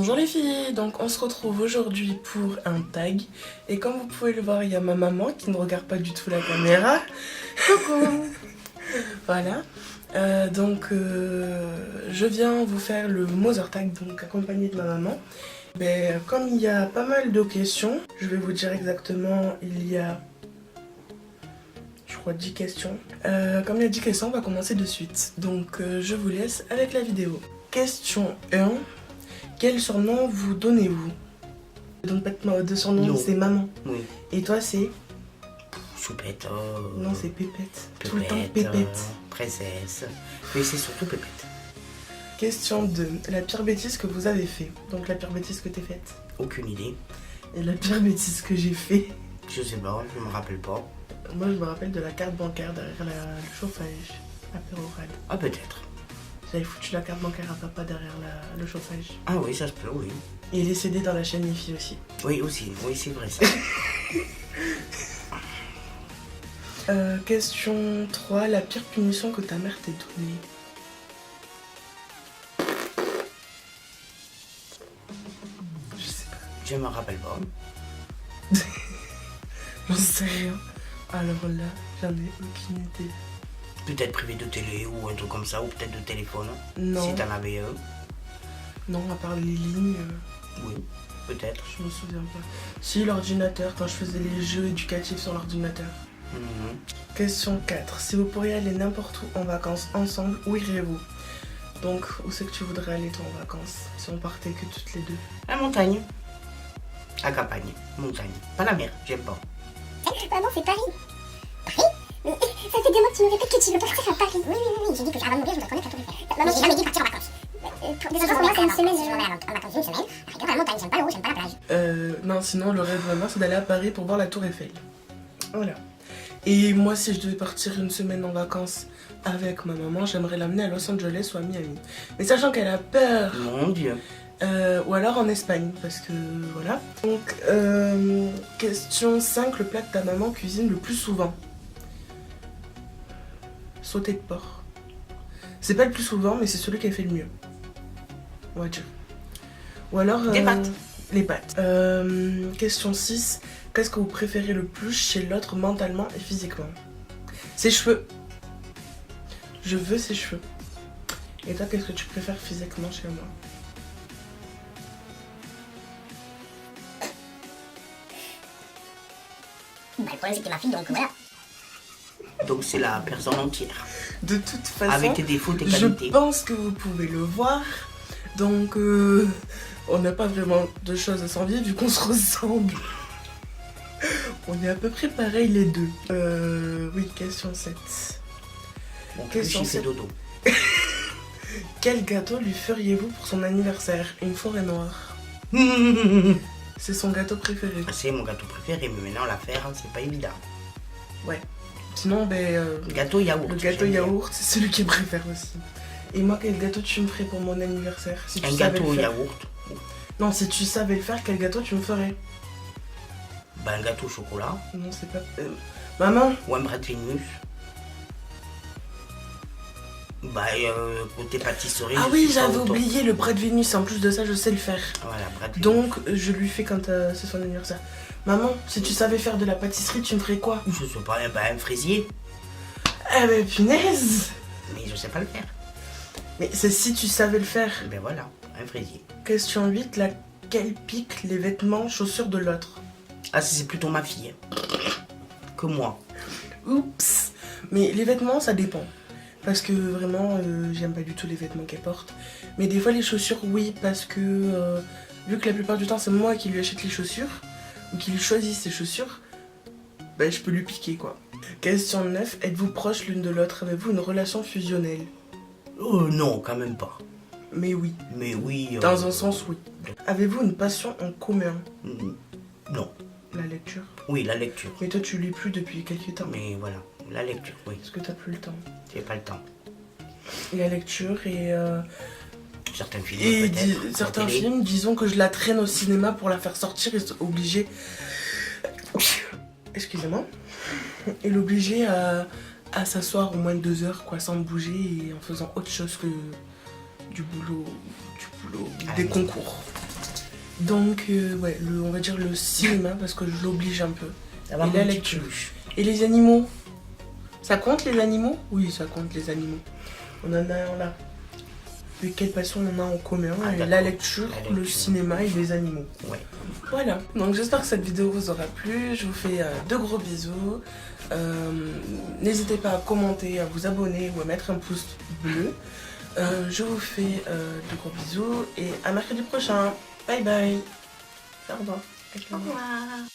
Bonjour les filles, donc on se retrouve aujourd'hui pour un tag et comme vous pouvez le voir il y a ma maman qui ne regarde pas du tout la caméra. Coucou. Voilà, je viens vous faire le Mother Tag donc accompagné de ma maman. Comme il y a pas mal de questions, je vais vous dire exactement, il y a je crois 10 questions. Comme il y a 10 questions, on va commencer de suite. Donc je vous laisse avec la vidéo. Question 1. Quel surnom vous donnez-vous? Je donne pas de surnom, c'est maman. Oui. Et toi c'est? Choupette. Non, c'est Pépette. Tout le temps Pépette. Princesse. Mais c'est surtout Pépette. Question 2. La pire bêtise que vous avez fait. Donc la pire bêtise que t'es faite. Aucune idée. Et la pire bêtise que j'ai fait. Je sais pas, je me rappelle pas. Moi je me rappelle de la carte bancaire derrière le chauffage à Pérorade. Ah peut-être. J'avais foutu la carte bancaire à papa derrière le chauffage. Ah oui, ça se peut, oui. Et les CD dans la chaîne Wi-Fi aussi. Oui, aussi, oui, c'est vrai ça. Question 3. La pire punition que ta mère t'ait donnée. Je sais pas. Je me rappelle pas. J'en sais rien. Alors là, j'en ai aucune idée. Peut-être privé de télé ou un truc comme ça, ou peut-être de téléphone. Non. Si t'en avais un. Non, à part les lignes. Oui, peut-être. Je me souviens pas. Si, l'ordinateur, quand je faisais les jeux éducatifs sur l'ordinateur. Question 4. Si vous pourriez aller n'importe où en vacances ensemble, où iriez-vous? Donc, où c'est que tu voudrais aller toi en vacances? Si on partait que toutes les deux. La montagne. La campagne. Montagne. Pas la mer, j'aime pas. Maman, c'est Paris. Paris? Ça fait des mois que tu me répètes que tu veux partir à Paris. Oui, j'ai dit que avant de mourir, je voudrais connaître la Tour Eiffel. Maman, j'ai jamais dit partir en vacances. Pour moi, c'est une semaine. Je vais en vacances une semaine. À la montagne, j'aime pas l'eau, j'aime pas la plage. Non, sinon, le rêve vraiment, c'est d'aller à Paris pour voir la Tour Eiffel. Voilà. Et moi, si je devais partir une semaine en vacances avec ma maman, j'aimerais l'amener à Los Angeles ou à Miami. Mais sachant qu'elle a peur. Mon Dieu. Ou alors en Espagne, parce que voilà. Donc, question 5, le plat que ta maman cuisine le plus souvent. Sauté de porc. C'est pas le plus souvent, mais c'est celui qui a fait le mieux. On va dire. Ou alors... Des pâtes. Les pâtes. Question 6. Qu'est-ce que vous préférez le plus chez l'autre mentalement et physiquement? Ses cheveux. Je veux ses cheveux. Et toi, qu'est-ce que tu préfères physiquement chez moi? Le problème, c'est que t'es ma fille, donc voilà. Donc c'est la personne entière. De toute façon, avec tes défauts, tes je qualités. pense que vous pouvez le voir. Donc, on n'a pas vraiment de choses à s'envier vu qu'on se ressemble. On est à peu près pareil les deux. Oui, question 7. Bon, Question 7. dodo. Quel gâteau lui feriez-vous pour son anniversaire? Une forêt noire. C'est son gâteau préféré. C'est mon gâteau préféré, mais maintenant la faire, c'est pas évident. Ouais. Sinon, gâteau yaourt. Le gâteau yaourt, c'est celui qu'il préfère aussi. Et moi, quel gâteau tu me ferais pour mon anniversaire? Si tu un savais gâteau le faire. yaourt. Non, si tu savais le faire, quel gâteau tu me ferais? Un gâteau au chocolat. Non, c'est pas... Maman? Ou un bras de Vénus. Côté pâtisserie. Ah oui, j'avais oublié le bras de Vénus. En plus de ça, je sais le faire. Voilà, bras de Vénus. Donc, je lui fais quand c'est son anniversaire. Maman, si tu savais faire de la pâtisserie, tu me ferais quoi? Je sais pas, un fraisier. Eh ben, punaise! Mais je sais pas le faire. Mais c'est si tu savais le faire. Ben voilà, un fraisier. Question 8. Laquelle pique les vêtements, chaussures de l'autre? Ah, c'est plutôt ma fille. Que moi. Oups! Mais les vêtements, ça dépend. Parce que vraiment, j'aime pas du tout les vêtements qu'elle porte. Mais des fois, les chaussures, oui. Parce que vu que la plupart du temps, c'est moi qui lui achète les chaussures, ou qui lui choisit ses chaussures, je peux lui piquer, quoi. Question 9. Êtes-vous proches l'une de l'autre? Avez-vous une relation fusionnelle? Non, quand même pas. Mais oui. Mais oui. Dans un sens, oui. Avez-vous une passion en commun? Non. La lecture? Oui, la lecture. Mais toi, tu lis plus depuis quelques temps. Mais voilà, la lecture, oui. Parce que t'as plus le temps. J'ai pas le temps. Et la lecture et... Certains films, et peut-être. certains films, disons que je la traîne au cinéma pour la faire sortir et obliger... Excusez-moi. Et l'obliger à s'asseoir au moins de 2 heures, quoi, sans bouger et en faisant autre chose que du boulot, des concours. Donc, ouais, on va dire le cinéma parce que je l'oblige un peu. Ça va, Et mon la petit lecture. peluche. Et les animaux? Ça compte les animaux? Oui, ça compte les animaux. On a quelle passion on en a en commun? Ah, Et d'accord. la lecture, La le lecture. cinéma et les animaux. Ouais. Voilà, donc j'espère que cette vidéo vous aura plu. Je vous fais de gros bisous. N'hésitez pas à commenter, à vous abonner ou à mettre un pouce bleu. Je vous fais de gros bisous et à mercredi prochain. Bye bye. Au revoir. Au revoir.